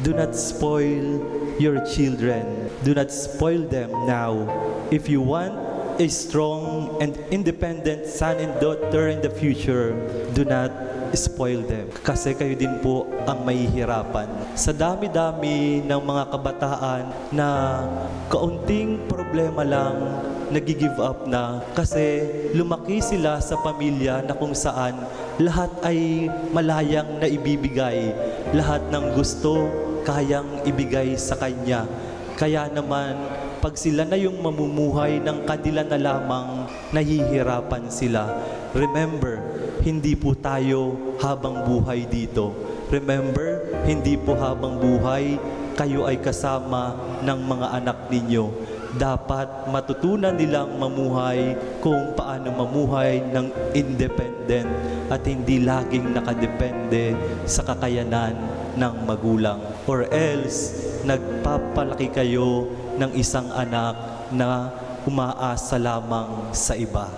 Do not spoil your children. Do not spoil them now. If you want a strong and independent son and daughter in the future, do not spoil them. Kasi kayo din po ang mahihirapan. Sa dami-dami ng mga kabataan na kaunting problema lang, nag-give up na kasi lumaki sila sa pamilya na kung saan lahat ay malayang naibibigay. Lahat ng gusto, kayang ibigay sa Kanya. Kaya naman, pag sila na yung mamumuhay ng kanila na lamang, nahihirapan sila. Remember, hindi po tayo habang buhay dito. Remember, hindi po habang buhay, kayo ay kasama ng mga anak ninyo. Dapat matutunan nilang mamuhay kung paano mamuhay ng independent at hindi laging nakadepende sa kakayanan ng magulang. Or else, nagpapalaki kayo ng isang anak na umaasa lamang sa iba.